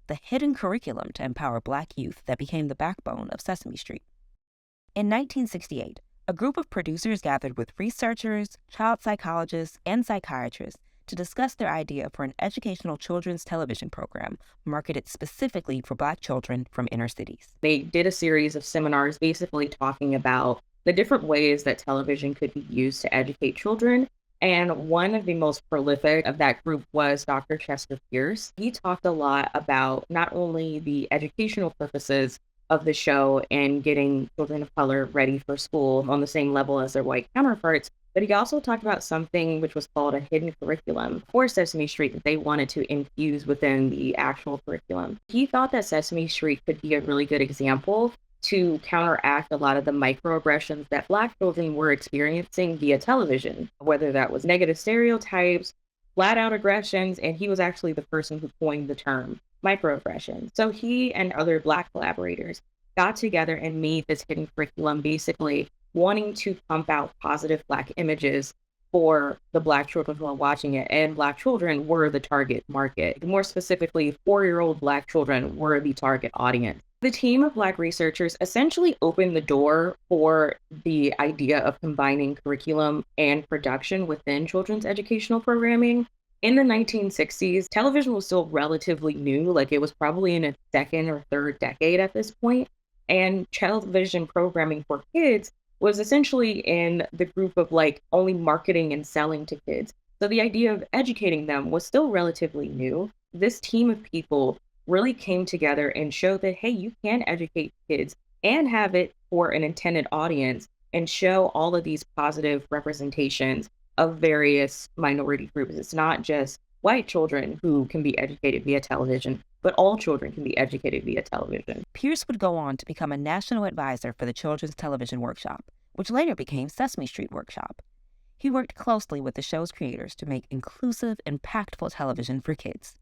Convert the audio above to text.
the hidden curriculum to empower Black youth that became the backbone of Sesame Street. In 1968, a group of producers gathered with researchers, child psychologists, and psychiatrists to discuss their idea for an educational children's television program marketed specifically for Black children from inner cities. They did a series of seminars basically talking about the different ways that television could be used to educate children. And one of the most prolific of that group was Dr. Chester Pierce. He talked a lot about not only the educational purposes of the show and getting children of color ready for school on the same level as their white counterparts, but he also talked about something which was called a hidden curriculum for Sesame Street that they wanted to infuse within the actual curriculum. He thought that Sesame Street could be a really good example to counteract a lot of the microaggressions that Black children were experiencing via television, whether that was negative stereotypes, flat out aggressions, and he was actually the person who coined the term microaggression. So he and other Black collaborators got together and made this hidden curriculum, basically wanting to pump out positive Black images for the Black children who are watching it. And Black children were the target market. More specifically, 4-year-old Black children were the target audience. The team of Black researchers essentially opened the door for the idea of combining curriculum and production within children's educational programming. In the 1960s, television was still relatively new, like it was probably in its second or third decade at this point, and television programming for kids was essentially in the group of like only marketing and selling to kids. So the idea of educating them was still relatively new. This team of people really came together and showed that, hey, you can educate kids and have it for an intended audience and show all of these positive representations of various minority groups. It's not just white children who can be educated via television, but all children can be educated via television. Pierce would go on to become a national advisor for the Children's Television Workshop, which later became Sesame Street Workshop. He worked closely with the show's creators to make inclusive, impactful television for kids.